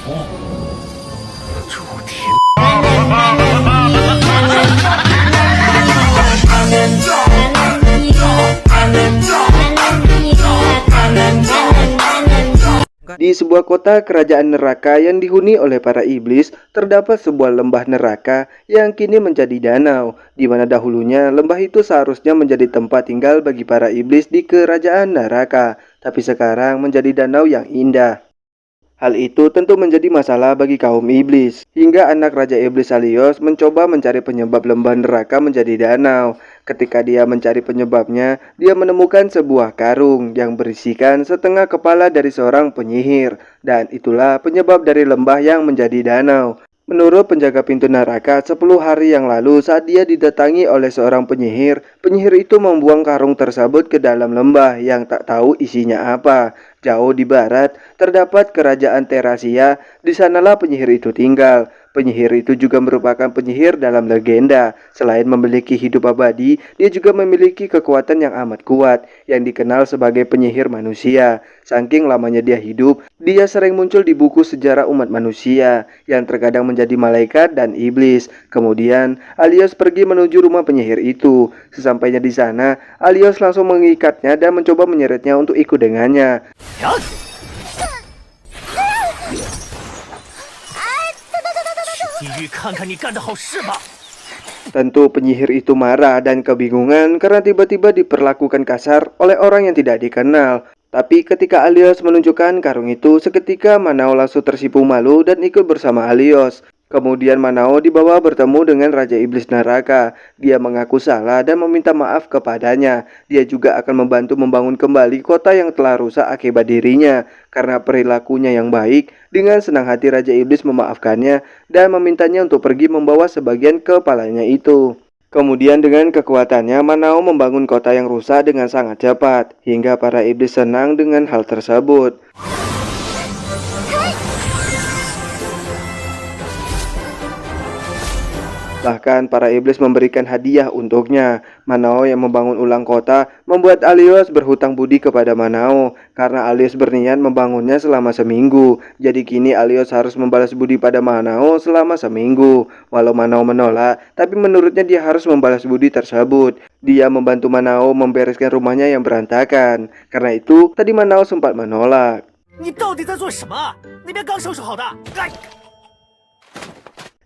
楚天。Di sebuah kota kerajaan neraka yang dihuni oleh para iblis, terdapat sebuah lembah neraka yang kini menjadi danau, di mana dahulunya lembah itu seharusnya menjadi tempat tinggal bagi para iblis di kerajaan neraka, tapi sekarang menjadi danau yang indah. Hal itu tentu menjadi masalah bagi kaum iblis, hingga anak Raja Iblis Alios mencoba mencari penyebab lembah neraka menjadi danau. Ketika dia mencari penyebabnya, dia menemukan sebuah karung yang berisikan setengah kepala dari seorang penyihir, dan itulah penyebab dari lembah yang menjadi danau. Menurut penjaga pintu neraka, 10 hari yang lalu saat dia didatangi oleh seorang penyihir, penyihir itu membuang karung tersebut ke dalam lembah yang tak tahu isinya apa. Jauh di barat, terdapat kerajaan Terasia, di sanalah penyihir itu tinggal. Penyihir itu juga merupakan penyihir dalam legenda. Selain memiliki hidup abadi, dia juga memiliki kekuatan yang amat kuat, yang dikenal sebagai penyihir manusia. Saking lamanya dia hidup, dia sering muncul di buku sejarah umat manusia, yang terkadang menjadi malaikat dan iblis. Kemudian, Alios pergi menuju rumah penyihir itu. Sesampainya di sana, Alios langsung mengikatnya dan mencoba menyeretnya untuk ikut dengannya. Tentu penyihir itu marah dan kebingungan karena tiba-tiba diperlakukan kasar oleh orang yang tidak dikenal. Tapi ketika Alios menunjukkan karung itu, seketika Manao langsung tersipu malu dan ikut bersama Alios. Kemudian Manao dibawa bertemu dengan Raja Iblis Neraka. Dia mengaku salah dan meminta maaf kepadanya. Dia juga akan membantu membangun kembali kota yang telah rusak akibat dirinya. Karena perilakunya yang baik, dengan senang hati Raja Iblis memaafkannya dan memintanya untuk pergi membawa sebagian kepalanya itu. Kemudian dengan kekuatannya, Manao membangun kota yang rusak dengan sangat cepat, hingga para iblis senang dengan hal tersebut. Bahkan para iblis memberikan hadiah untuknya. Manao yang membangun ulang kota membuat Alios berhutang budi kepada Manao, karena Alios berniat membangunnya selama seminggu. Jadi kini Alios harus membalas budi pada Manao selama seminggu. Walau Manao menolak, tapi menurutnya dia harus membalas budi tersebut. Dia membantu Manao membereskan rumahnya yang berantakan. Karena itu tadi Manao sempat menolak.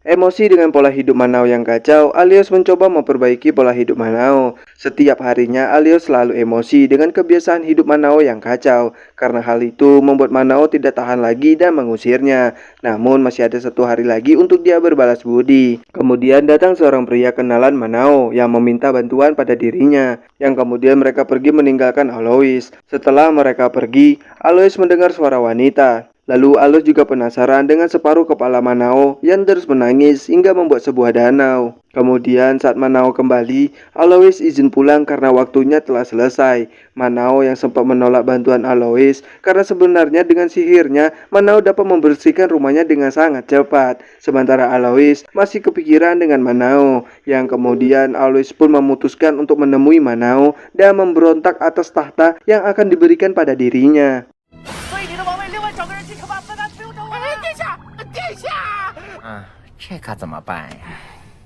Emosi dengan pola hidup Manao yang kacau, Alios mencoba memperbaiki pola hidup Manao. Setiap harinya Alios selalu emosi dengan kebiasaan hidup Manao yang kacau. Karena hal itu membuat Manao tidak tahan lagi dan mengusirnya. Namun masih ada 1 hari lagi untuk dia berbalas budi. Kemudian datang seorang pria kenalan Manao yang meminta bantuan pada dirinya. Yang kemudian mereka pergi meninggalkan Alois. Setelah mereka pergi, Alois mendengar suara wanita. Lalu Alios juga penasaran dengan separuh kepala Manao yang terus menangis hingga membuat sebuah danau. Kemudian saat Manao kembali, Alois izin pulang karena waktunya telah selesai. Manao yang sempat menolak bantuan Alois karena sebenarnya dengan sihirnya Manao dapat membersihkan rumahnya dengan sangat cepat. Sementara Alois masih kepikiran dengan Manao, yang kemudian Alois pun memutuskan untuk menemui Manao dan memberontak atas tahta yang akan diberikan pada dirinya.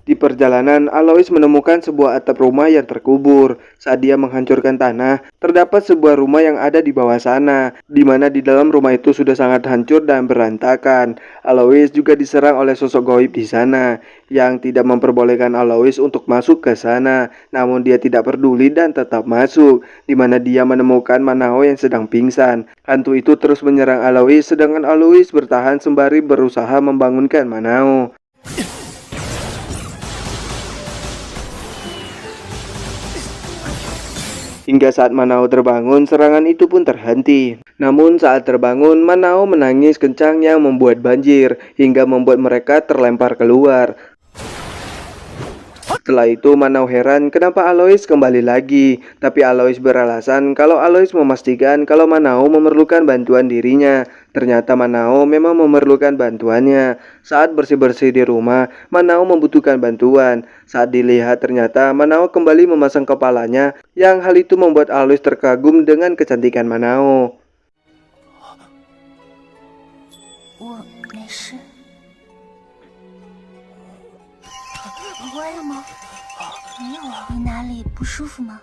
Di perjalanan, Alois menemukan sebuah atap rumah yang terkubur. Saat dia menghancurkan tanah, terdapat sebuah rumah yang ada di bawah sana, di mana di dalam rumah itu sudah sangat hancur dan berantakan. Alois juga diserang oleh sosok gaib di sana, yang tidak memperbolehkan Alois untuk masuk ke sana. Namun dia tidak peduli dan tetap masuk, di mana dia menemukan Manao yang sedang pingsan. Hantu itu terus menyerang Alois, sedangkan Alois bertahan sembari berusaha membangunkan Manao. Hingga saat Manao terbangun, serangan itu pun terhenti. Namun saat terbangun, Manao menangis kencang yang membuat banjir, hingga membuat mereka terlempar keluar. Setelah itu Manao heran kenapa Alois kembali lagi. Tapi Alois beralasan kalau Alois memastikan kalau Manao memerlukan bantuan dirinya. Ternyata Manao memang memerlukan bantuannya. Saat bersih-bersih di rumah, Manao membutuhkan bantuan. Saat dilihat ternyata Manao kembali memasang kepalanya, yang hal itu membuat Alois terkagum dengan kecantikan Manao. 事？歪了吗？没有啊。你哪里不舒服吗？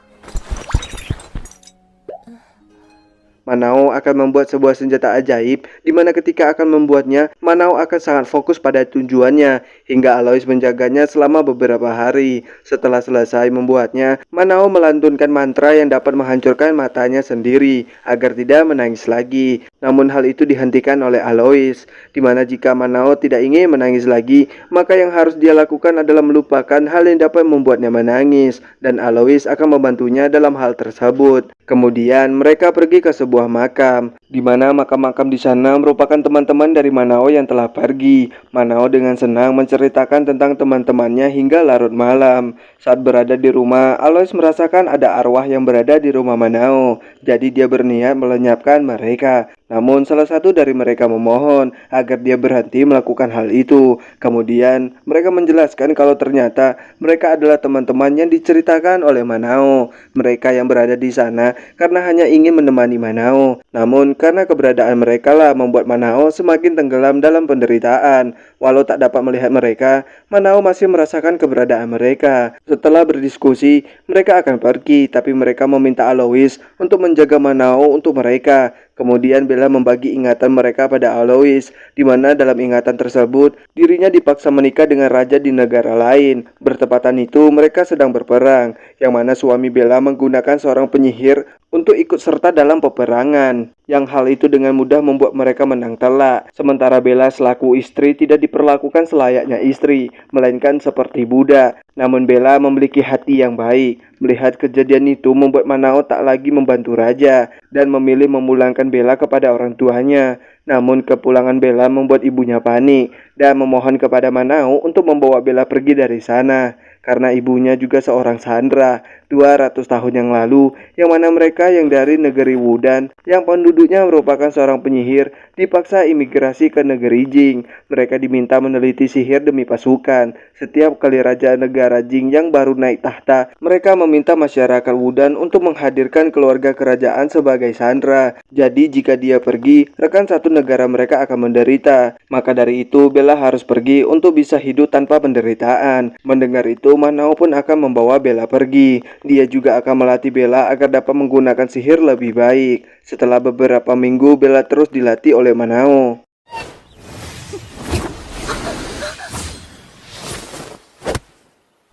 Manao akan membuat sebuah senjata ajaib di mana ketika akan membuatnya, Manao akan sangat fokus pada tujuannya hingga Alois menjaganya selama beberapa hari. Setelah selesai membuatnya, Manao melantunkan mantra yang dapat menghancurkan matanya sendiri agar tidak menangis lagi. Namun hal itu dihentikan oleh Alois, di mana jika Manao tidak ingin menangis lagi, maka yang harus dia lakukan adalah melupakan hal yang dapat membuatnya menangis, dan Alois akan membantunya dalam hal tersebut. Kemudian mereka pergi ke sebuah makam, di mana makam-makam di sana merupakan teman-teman dari Manao yang telah pergi. Manao dengan senang menceritakan tentang teman-temannya hingga larut malam. Saat berada di rumah, Alois merasakan ada arwah yang berada di rumah Manao. Jadi dia berniat melenyapkan mereka. Namun salah satu dari mereka memohon agar dia berhenti melakukan hal itu. Kemudian mereka menjelaskan kalau ternyata mereka adalah teman-teman yang diceritakan oleh Manao. Mereka yang berada di sana karena hanya ingin menemani Manao. Namun karena keberadaan mereka lah membuat Manao semakin tenggelam dalam penderitaan. Walau tak dapat melihat mereka, Manao masih merasakan keberadaan mereka. Setelah berdiskusi, mereka akan pergi, tapi mereka meminta Alois untuk menjaga Manao untuk mereka. Kemudian Bella membagi ingatan mereka pada Alois, di mana dalam ingatan tersebut dirinya dipaksa menikah dengan raja di negara lain. Bertepatan itu mereka sedang berperang, yang mana suami Bella menggunakan seorang penyihir untuk ikut serta dalam peperangan, yang hal itu dengan mudah membuat mereka menang telak. Sementara Bella selaku istri tidak diperlakukan selayaknya istri, melainkan seperti budak. Namun Bella memiliki hati yang baik. Melihat kejadian itu membuat Manao tak lagi membantu raja dan memilih memulangkan Bella kepada orang tuanya. Namun kepulangan Bella membuat ibunya panik dan memohon kepada Manao untuk membawa Bella pergi dari sana. Karena ibunya juga seorang Sandra 200 tahun yang lalu, yang mana mereka yang dari negeri Wudan yang penduduknya merupakan seorang penyihir dipaksa imigrasi ke negeri Jing. Mereka diminta meneliti sihir demi pasukan. Setiap kali raja negara Jing yang baru naik tahta, mereka meminta masyarakat Wudan untuk menghadirkan keluarga kerajaan sebagai Sandra. Jadi jika dia pergi, rekan satu negara mereka akan menderita. Maka dari itu Bella harus pergi untuk bisa hidup tanpa penderitaan. Mendengar itu Manao pun akan membawa Bella pergi. Dia juga akan melatih Bella agar dapat menggunakan sihir lebih baik. Setelah beberapa minggu Bella terus dilatih oleh Manao.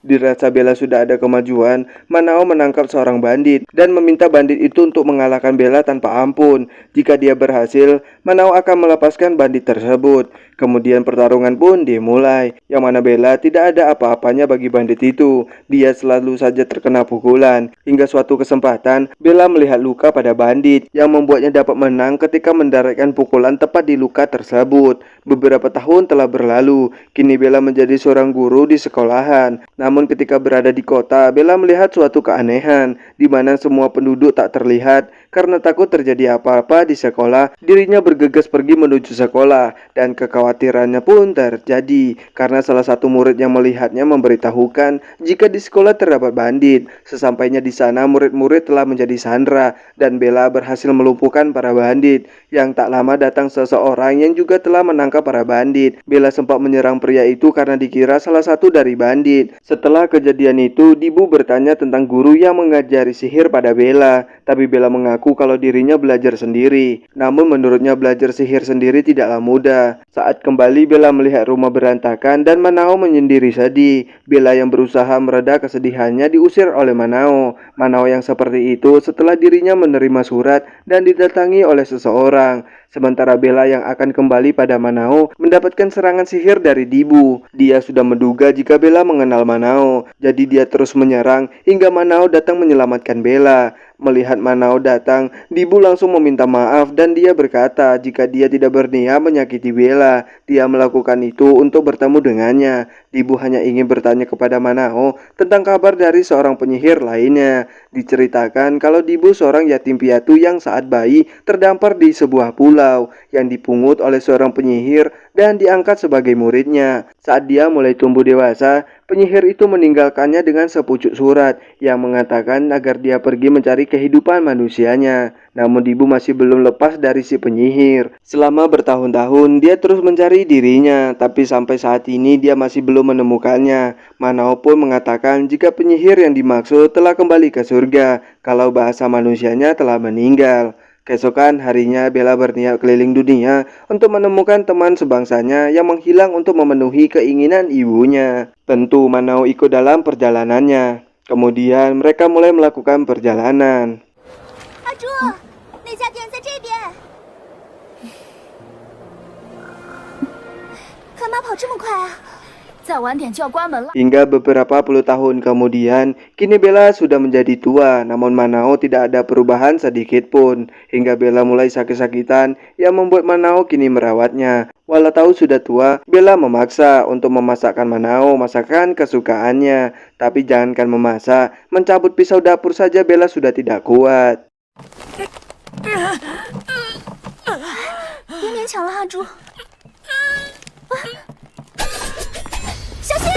Dirasa Bella sudah ada kemajuan, Manao menangkap seorang bandit dan meminta bandit itu untuk mengalahkan Bella tanpa ampun. Jika dia berhasil, Manao akan melepaskan bandit tersebut. Kemudian pertarungan pun dimulai, yang mana Bella tidak ada apa-apanya bagi bandit itu. Dia selalu saja terkena pukulan. Hingga suatu kesempatan, Bella melihat luka pada bandit, yang membuatnya dapat menang ketika mendaratkan pukulan tepat di luka tersebut. Beberapa tahun telah berlalu, kini Bella menjadi seorang guru di sekolahan. Namun ketika berada di kota, Bella melihat suatu keanehan, di mana semua penduduk tak terlihat. Karena takut terjadi apa-apa di sekolah, dirinya bergegas pergi menuju sekolah, dan kekhawatirannya pun terjadi karena salah satu murid yang melihatnya memberitahukan jika di sekolah terdapat bandit. Sesampainya di sana, murid-murid telah menjadi sandera, dan Bella berhasil melumpuhkan para bandit. Yang tak lama datang seseorang yang juga telah menangkap para bandit. Bella sempat menyerang pria itu karena dikira salah satu dari bandit. Setelah kejadian itu, Dibu bertanya tentang guru yang mengajari sihir pada Bella, tapi Bella mengaku kalau dirinya belajar sendiri. Namun menurutnya belajar sihir sendiri tidaklah mudah. Saat kembali, Bella melihat rumah berantakan dan Manao menyendiri sedih. Bella yang berusaha mereda kesedihannya diusir oleh Manao. Manao yang seperti itu setelah dirinya menerima surat dan didatangi oleh seseorang. Sementara Bella yang akan kembali pada Manao mendapatkan serangan sihir dari Dibu. Dia sudah menduga jika Bella mengenal Manao, jadi dia terus menyerang hingga Manao datang menyelamatkan Bella. Melihat Manao datang, Dibu langsung meminta maaf dan dia berkata jika dia tidak berniat menyakiti Bella. Dia melakukan itu untuk bertemu dengannya. Dibu hanya ingin bertanya kepada Manao tentang kabar dari seorang penyihir lainnya. Diceritakan kalau Dibu seorang yatim piatu yang saat bayi terdampar di sebuah pulau yang dipungut oleh seorang penyihir dan diangkat sebagai muridnya. Saat dia mulai tumbuh dewasa, penyihir itu meninggalkannya dengan sepucuk surat yang mengatakan agar dia pergi mencari kehidupan manusianya. namun Dibu masih belum lepas dari si penyihir. Selama bertahun-tahun dia terus mencari dirinya, tapi sampai saat ini dia masih belum menemukannya. Manao pun mengatakan jika penyihir yang dimaksud telah kembali ke surga, kalau bahasa manusianya telah meninggal. Keesokan harinya Bella berniat keliling dunia untuk menemukan teman sebangsanya yang menghilang untuk memenuhi keinginan ibunya. Tentu Manao ikut dalam perjalanannya. Kemudian mereka mulai melakukan perjalanan. 阿朱，那家店在这边。干嘛跑这么快啊？再晚点就要关门了。 Hingga beberapa puluh tahun kemudian, kini Bella sudah menjadi tua, namun Manao tidak ada perubahan sedikit pun. Hingga Bella mulai sakit-sakitan yang membuat Manao kini merawatnya. Walau tahu sudah tua, Bella memaksa untuk memasakkan Manao masakan kesukaannya. Tapi jangankan memasak, mencabut pisau dapur saja Bella sudah tidak kuat. 别勉强了，阿朱。小心！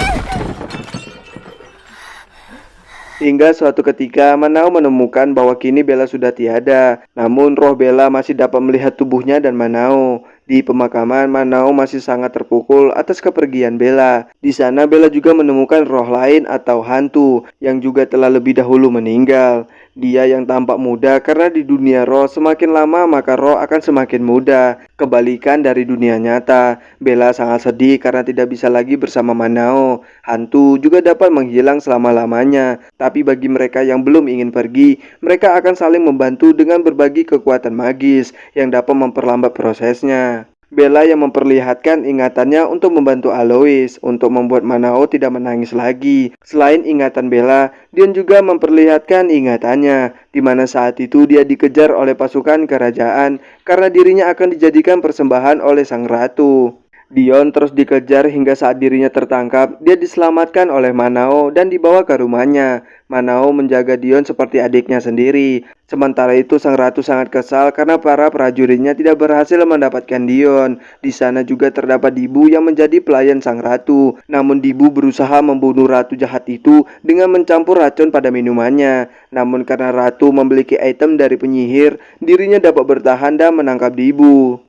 Hingga suatu ketika Manao menemukan bahwa kini Bella sudah tiada. Namun roh Bella masih dapat melihat tubuhnya dan Manao. Di pemakaman, Manao masih sangat terpukul atas kepergian Bella. Di sana Bella juga menemukan roh lain atau hantu yang juga telah lebih dahulu meninggal. Dia yang tampak muda karena di dunia roh semakin lama maka roh akan semakin muda. Kebalikan dari dunia nyata. Bella sangat sedih karena tidak bisa lagi bersama Manao. Hantu juga dapat menghilang selama-lamanya. Tapi bagi mereka yang belum ingin pergi, mereka akan saling membantu dengan berbagi kekuatan magis yang dapat memperlambat prosesnya. Bella yang memperlihatkan ingatannya untuk membantu Alois untuk membuat Manao tidak menangis lagi. Selain ingatan Bella, Dion juga memperlihatkan ingatannya, di mana saat itu dia dikejar oleh pasukan kerajaan karena dirinya akan dijadikan persembahan oleh sang ratu. Dion terus dikejar hingga saat dirinya tertangkap, dia diselamatkan oleh Manao dan dibawa ke rumahnya. Manao menjaga Dion seperti adiknya sendiri. Sementara itu sang ratu sangat kesal karena para prajuritnya tidak berhasil mendapatkan Dion. Di sana juga terdapat Dibu yang menjadi pelayan sang ratu. Namun Dibu berusaha membunuh ratu jahat itu dengan mencampur racun pada minumannya. Namun karena ratu memiliki item dari penyihir, dirinya dapat bertahan dan menangkap Dibu.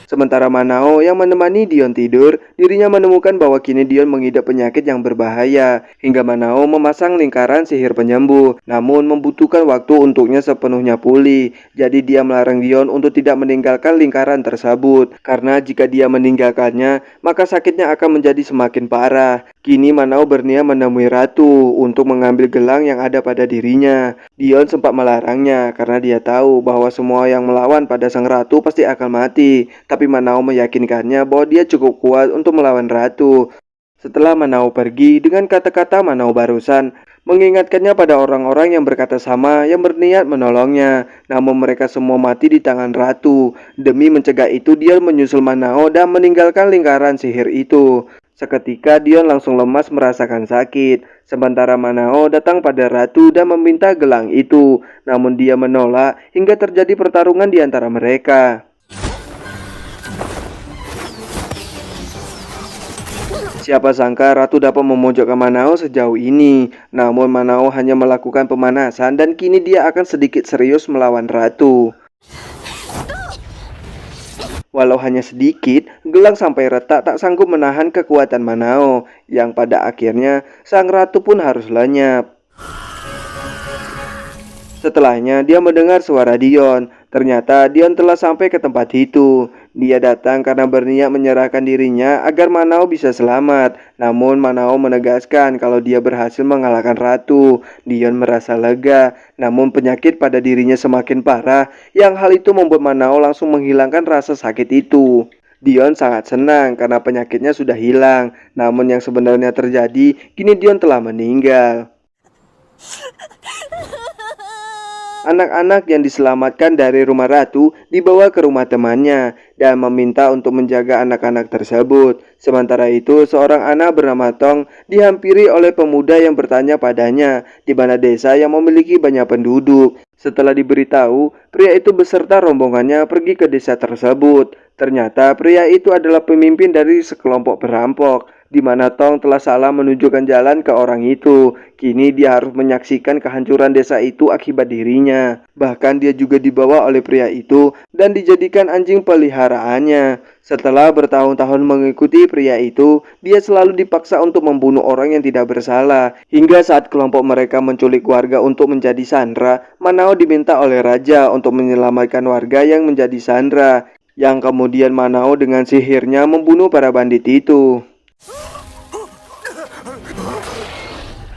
Sementara Manao yang menemani Dion tidur, dirinya menemukan bahwa kini Dion mengidap penyakit yang berbahaya. Hingga Manao memasang lingkaran sihir penyembuh, namun membutuhkan waktu untuknya sepenuhnya pulih. Jadi dia melarang Dion untuk tidak meninggalkan lingkaran tersebut, karena jika dia meninggalkannya, maka sakitnya akan menjadi semakin parah. Kini Manao berniat menemui ratu untuk mengambil gelang yang ada pada dirinya. Dion sempat melarangnya karena dia tahu bahwa semua yang melawan pada sang ratu pasti akan mati. Tapi Manao meyakinkannya bahwa dia cukup kuat untuk melawan ratu. Setelah Manao pergi, dengan kata-kata Manao barusan mengingatkannya pada orang-orang yang berkata sama yang berniat menolongnya. Namun mereka semua mati di tangan ratu. Demi mencegah itu, dia menyusul Manao dan meninggalkan lingkaran sihir itu. Seketika Dion langsung lemas merasakan sakit. Sementara Manao datang pada ratu dan meminta gelang itu. Namun dia menolak hingga terjadi pertarungan di antara mereka. Siapa sangka ratu dapat memojokkan Manao sejauh ini. Namun Manao hanya melakukan pemanasan dan kini dia akan sedikit serius melawan ratu. Walau hanya sedikit, gelang sampai retak tak sanggup menahan kekuatan Manao, yang pada akhirnya sang ratu pun harus lenyap. Setelahnya dia mendengar suara Dion. Ternyata Dion telah sampai ke tempat itu. Dia datang karena berniat menyerahkan dirinya agar Manao bisa selamat. Namun Manao menegaskan kalau dia berhasil mengalahkan ratu. Dion merasa lega, namun penyakit pada dirinya semakin parah, yang hal itu membuat Manao langsung menghilangkan rasa sakit itu. Dion sangat senang karena penyakitnya sudah hilang. Namun yang sebenarnya terjadi, kini Dion telah meninggal. Anak-anak yang diselamatkan dari rumah ratu dibawa ke rumah temannya dan meminta untuk menjaga anak-anak tersebut. Sementara itu, seorang anak bernama Tong dihampiri oleh pemuda yang bertanya padanya di mana desa yang memiliki banyak penduduk. Setelah diberitahu, pria itu beserta rombongannya pergi ke desa tersebut. Ternyata pria itu adalah pemimpin dari sekelompok perampok. di mana Tong telah salah menunjukkan jalan ke orang itu. Kini dia harus menyaksikan kehancuran desa itu akibat dirinya. Bahkan dia juga dibawa oleh pria itu dan dijadikan anjing peliharaannya. Setelah bertahun-tahun mengikuti pria itu, dia selalu dipaksa untuk membunuh orang yang tidak bersalah. Hingga saat kelompok mereka menculik warga untuk menjadi sandera, Manao diminta oleh raja untuk menyelamatkan warga yang menjadi sandera, yang kemudian Manao dengan sihirnya membunuh para bandit itu.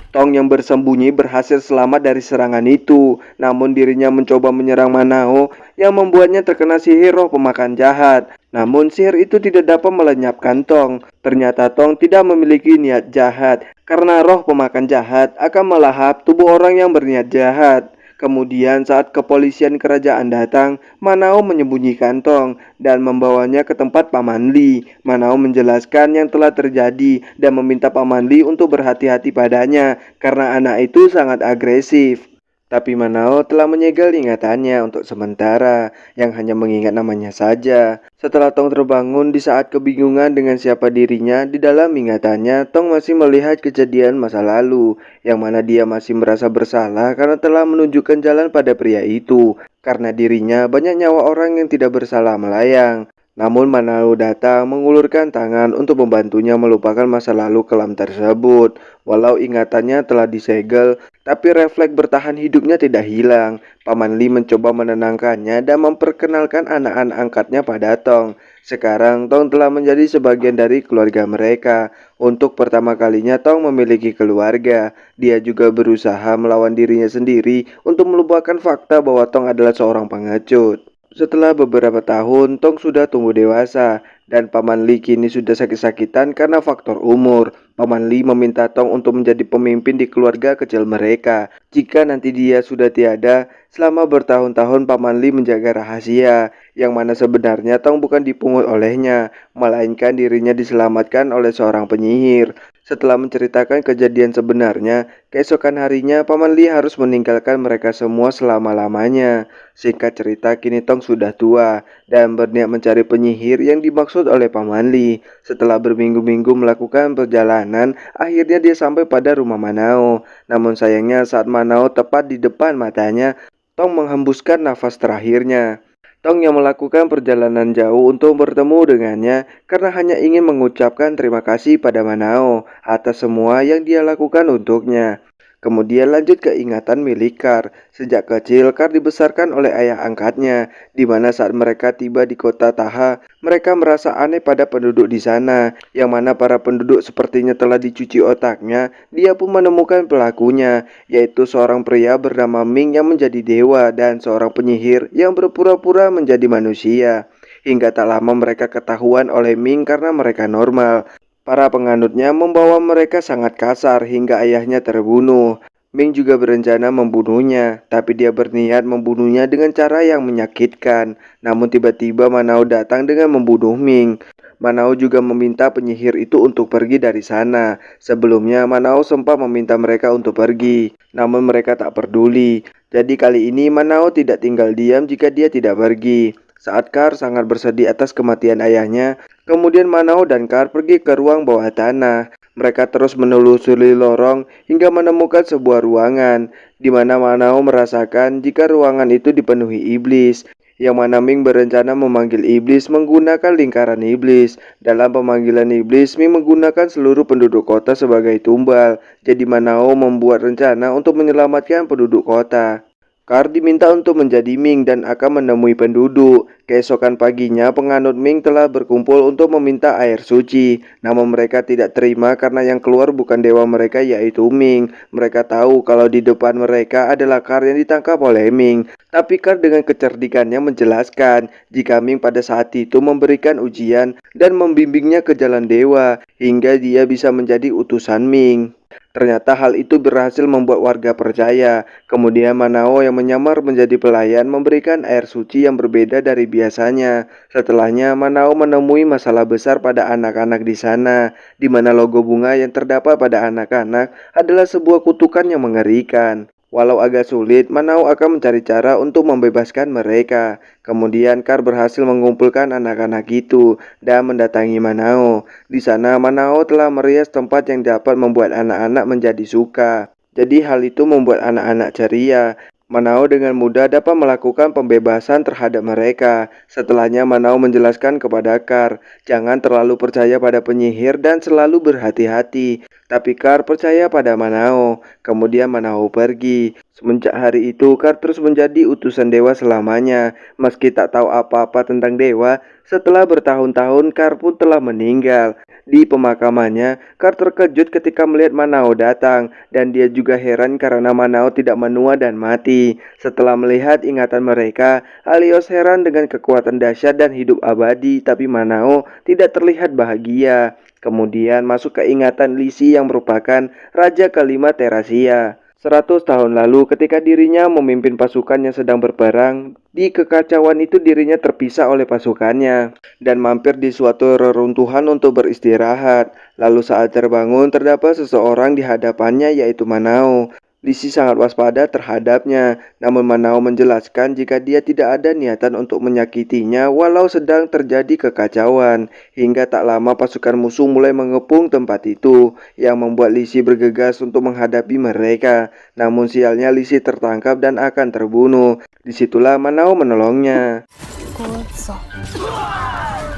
Tong yang bersembunyi berhasil selamat dari serangan itu, namun dirinya mencoba menyerang Manao yang membuatnya terkena sihir roh pemakan jahat. Namun sihir itu tidak dapat melenyapkan Tong. Ternyata Tong tidak memiliki niat jahat, karena roh pemakan jahat akan melahap tubuh orang yang berniat jahat. Kemudian saat kepolisian kerajaan datang, Manao menyembunyikan Tong dan membawanya ke tempat Paman Li. Manao menjelaskan yang telah terjadi dan meminta Paman Li untuk berhati-hati padanya karena anak itu sangat agresif. Tapi Manao telah menyegel ingatannya untuk sementara, yang hanya mengingat namanya saja. Setelah Tong terbangun di saat kebingungan dengan siapa dirinya, di dalam ingatannya Tong masih melihat kejadian masa lalu, yang mana dia masih merasa bersalah karena telah menunjukkan jalan pada pria itu. Karena dirinya banyak nyawa orang yang tidak bersalah melayang. Namun Manao datang mengulurkan tangan untuk membantunya melupakan masa lalu kelam tersebut. Walau ingatannya telah disegel, tapi refleks bertahan hidupnya tidak hilang. Paman Li mencoba menenangkannya dan memperkenalkan anak-anak angkatnya pada Tong. Sekarang Tong telah menjadi sebagian dari keluarga mereka. Untuk pertama kalinya Tong memiliki keluarga. Dia juga berusaha melawan dirinya sendiri untuk melupakan fakta bahwa Tong adalah seorang pengecut. Setelah beberapa tahun, Tong sudah tumbuh dewasa dan Paman Li kini sudah sakit-sakitan karena faktor umur. Paman Li meminta Tong untuk menjadi pemimpin di keluarga kecil mereka. Jika nanti dia sudah tiada, selama bertahun-tahun Paman Li menjaga rahasia, yang mana sebenarnya Tong bukan dipungut olehnya, melainkan dirinya diselamatkan oleh seorang penyihir. Setelah menceritakan kejadian sebenarnya, keesokan harinya Paman Li harus meninggalkan mereka semua selama-lamanya. Singkat cerita, kini Tong sudah tua dan berniat mencari penyihir yang dimaksud oleh Paman Li. Setelah berminggu-minggu melakukan perjalanan, akhirnya dia sampai pada rumah Manao. Namun sayangnya saat Manao tepat di depan matanya, Tong menghembuskan nafas terakhirnya. Tong yang melakukan perjalanan jauh untuk bertemu dengannya karena hanya ingin mengucapkan terima kasih pada Manao atas semua yang dia lakukan untuknya. Kemudian lanjut ke ingatan milik Kar. Sejak kecil, Kar dibesarkan oleh ayah angkatnya, di mana saat mereka tiba di kota Taha, mereka merasa aneh pada penduduk di sana, yang mana para penduduk sepertinya telah dicuci otaknya. Dia pun menemukan pelakunya, yaitu seorang pria bernama Ming yang menjadi dewa dan seorang penyihir yang berpura-pura menjadi manusia. Hingga tak lama mereka ketahuan oleh Ming karena mereka normal. Para penganutnya membawa mereka sangat kasar hingga ayahnya terbunuh. Ming juga berencana membunuhnya, tapi dia berniat membunuhnya dengan cara yang menyakitkan. Namun tiba-tiba Manao datang dengan membunuh Ming. Manao juga meminta penyihir itu untuk pergi dari sana. Sebelumnya Manao sempat meminta mereka untuk pergi, namun mereka tak peduli. Jadi kali ini Manao tidak tinggal diam jika dia tidak pergi. Saat Kar sangat bersedih atas kematian ayahnya, kemudian Manao dan Kar pergi ke ruang bawah tanah. Mereka terus menelusuri lorong hingga menemukan sebuah ruangan, di mana Manao merasakan jika ruangan itu dipenuhi iblis, yang mana Ming berencana memanggil iblis menggunakan lingkaran iblis. Dalam pemanggilan iblis, Ming menggunakan seluruh penduduk kota sebagai tumbal. Jadi Manao membuat rencana untuk menyelamatkan penduduk kota. Kar diminta untuk menjadi Ming dan akan menemui penduduk. Keesokan paginya, penganut Ming telah berkumpul untuk meminta air suci. Namun mereka tidak terima karena yang keluar bukan dewa mereka yaitu Ming. Mereka tahu kalau di depan mereka adalah Kar yang ditangkap oleh Ming. Tapi Kar dengan kecerdikannya menjelaskan jika Ming pada saat itu memberikan ujian dan membimbingnya ke jalan dewa hingga dia bisa menjadi utusan Ming. Ternyata hal itu berhasil membuat warga percaya. Kemudian Manao yang menyamar menjadi pelayan memberikan air suci yang berbeda dari biasanya. Setelahnya Manao menemui masalah besar pada anak-anak di sana, di mana logo bunga yang terdapat pada anak-anak adalah sebuah kutukan yang mengerikan. Walau agak sulit, Manao akan mencari cara untuk membebaskan mereka. Kemudian Kar berhasil mengumpulkan anak-anak itu dan mendatangi Manao. Di sana Manao telah merias tempat yang dapat membuat anak-anak menjadi suka. Jadi hal itu membuat anak-anak ceria. Manao dengan mudah dapat melakukan pembebasan terhadap mereka. Setelahnya Manao menjelaskan kepada Kar, jangan terlalu percaya pada penyihir dan selalu berhati-hati. Tapi Kar percaya pada Manao. Kemudian Manao pergi. Semenjak hari itu Kar terus menjadi utusan dewa selamanya. Meski tak tahu apa-apa tentang dewa, setelah bertahun-tahun Kar pun telah meninggal. Di pemakamannya, Kar terkejut ketika melihat Manao datang, dan dia juga heran karena Manao tidak menua dan mati. Setelah melihat ingatan mereka, Helios heran dengan kekuatan dahsyat dan hidup abadi, tapi Manao tidak terlihat bahagia. Kemudian masuk ke ingatan Lisi yang merupakan raja kelima Terasia. 100 tahun lalu ketika dirinya memimpin pasukan yang sedang berperang, di kekacauan itu dirinya terpisah oleh pasukannya dan mampir di suatu reruntuhan untuk beristirahat. Lalu saat terbangun terdapat seseorang di hadapannya yaitu Manao. Lisi sangat waspada terhadapnya, namun Manao menjelaskan jika dia tidak ada niatan untuk menyakitinya walau sedang terjadi kekacauan. Hingga tak lama pasukan musuh mulai mengepung tempat itu, yang membuat Lisi bergegas untuk menghadapi mereka. Namun sialnya Lisi tertangkap dan akan terbunuh. Disitulah Manao menolongnya.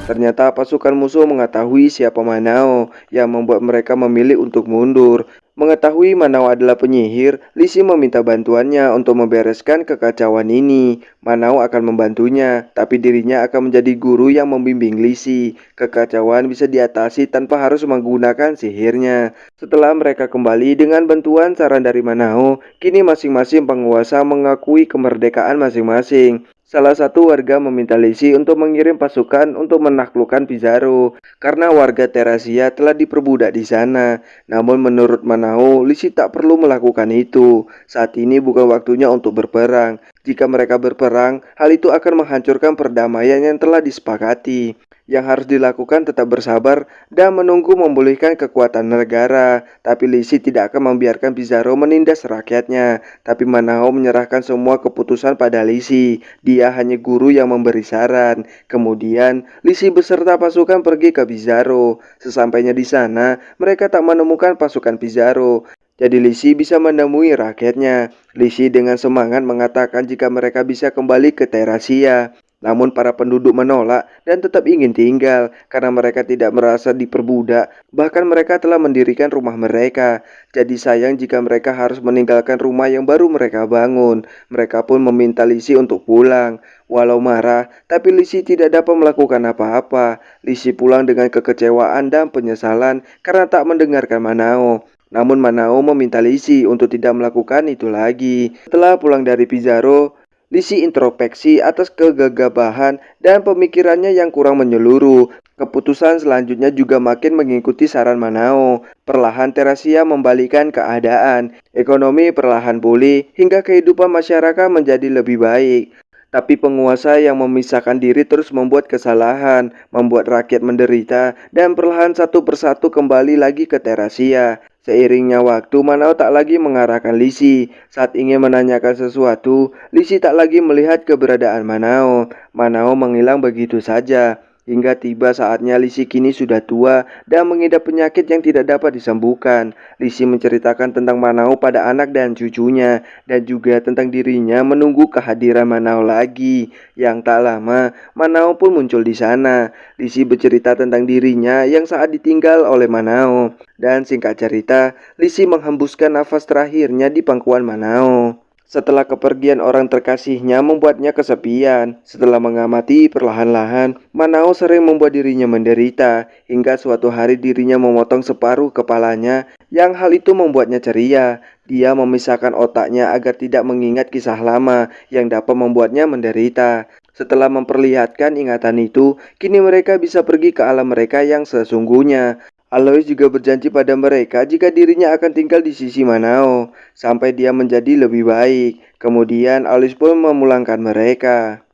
Ternyata pasukan musuh mengetahui siapa Manao, yang membuat mereka memilih untuk mundur. Mengetahui Manao adalah penyihir, Lisi meminta bantuannya untuk membereskan kekacauan ini. Manao akan membantunya, tapi dirinya akan menjadi guru yang membimbing Lisi. Kekacauan bisa diatasi tanpa harus menggunakan sihirnya. Setelah mereka kembali dengan bantuan saran dari Manao, kini masing-masing penguasa mengakui kemerdekaan masing-masing. Salah satu warga meminta Lisi untuk mengirim pasukan untuk menaklukkan Pizarro karena warga Terasia telah diperbudak di sana. Namun menurut Manao, Lisi tak perlu melakukan itu. Saat ini bukan waktunya untuk berperang. Jika mereka berperang, hal itu akan menghancurkan perdamaian yang telah disepakati. Yang harus dilakukan tetap bersabar dan menunggu memulihkan kekuatan negara. Tapi Lisi tidak akan membiarkan Pizarro menindas rakyatnya. Tapi Manao menyerahkan semua keputusan pada Lisi. Dia hanya guru yang memberi saran. Kemudian Lisi beserta pasukan pergi ke Pizarro. Sesampainya di sana, mereka tak menemukan pasukan Pizarro. Jadi Lisi bisa menemui rakyatnya. Lisi dengan semangat mengatakan jika mereka bisa kembali ke Terasia. Namun para penduduk menolak dan tetap ingin tinggal karena mereka tidak merasa diperbudak. Bahkan mereka telah mendirikan rumah mereka. Jadi sayang jika mereka harus meninggalkan rumah yang baru mereka bangun. Mereka pun meminta Lisi untuk pulang. Walau marah, tapi Lisi tidak dapat melakukan apa-apa. Lisi pulang dengan kekecewaan dan penyesalan karena tak mendengarkan Manao. Namun Manao meminta Lisi untuk tidak melakukan itu lagi. Setelah pulang dari Pizarro, Lisi introspeksi atas kegagahan dan pemikirannya yang kurang menyeluruh. Keputusan selanjutnya juga makin mengikuti saran Manao. Perlahan Terasia membalikkan keadaan. Ekonomi perlahan pulih hingga kehidupan masyarakat menjadi lebih baik. Tapi penguasa yang memisahkan diri terus membuat kesalahan, membuat rakyat menderita, dan perlahan satu persatu kembali lagi ke Terasia. Seiringnya waktu, Manao tak lagi mengarahkan Lisi. Saat ingin menanyakan sesuatu, Lisi tak lagi melihat keberadaan Manao. Manao menghilang begitu saja. Hingga tiba saatnya Lisi kini sudah tua dan mengidap penyakit yang tidak dapat disembuhkan. Lisi menceritakan tentang Manao pada anak dan cucunya, dan juga tentang dirinya menunggu kehadiran Manao lagi. Yang tak lama, Manao pun muncul di sana. Lisi bercerita tentang dirinya yang saat ditinggal oleh Manao. Dan singkat cerita, Lisi menghembuskan nafas terakhirnya di pangkuan Manao. Setelah kepergian orang terkasihnya membuatnya kesepian. Setelah mengamati perlahan-lahan, Manao sering membuat dirinya menderita. Hingga suatu hari dirinya memotong separuh kepalanya, yang hal itu membuatnya ceria. Dia memisahkan otaknya agar tidak mengingat kisah lama yang dapat membuatnya menderita. Setelah memperlihatkan ingatan itu, kini mereka bisa pergi ke alam mereka yang sesungguhnya. Alois juga berjanji pada mereka jika dirinya akan tinggal di sisi Manao sampai dia menjadi lebih baik. Kemudian Alois pun memulangkan mereka.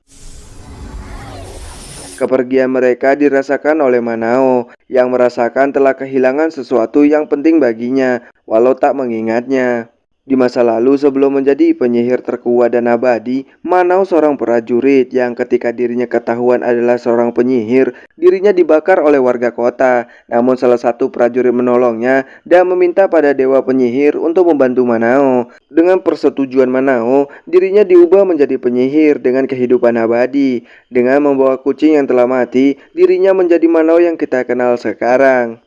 Kepergian mereka dirasakan oleh Manao yang merasakan telah kehilangan sesuatu yang penting baginya walau tak mengingatnya. Di masa lalu sebelum menjadi penyihir terkuat dan abadi, Manau seorang prajurit yang ketika dirinya ketahuan adalah seorang penyihir, dirinya dibakar oleh warga kota. Namun salah satu prajurit menolongnya dan meminta pada dewa penyihir untuk membantu Manau. Dengan persetujuan Manau, dirinya diubah menjadi penyihir dengan kehidupan abadi. Dengan membawa kucing yang telah mati, dirinya menjadi Manau yang kita kenal sekarang.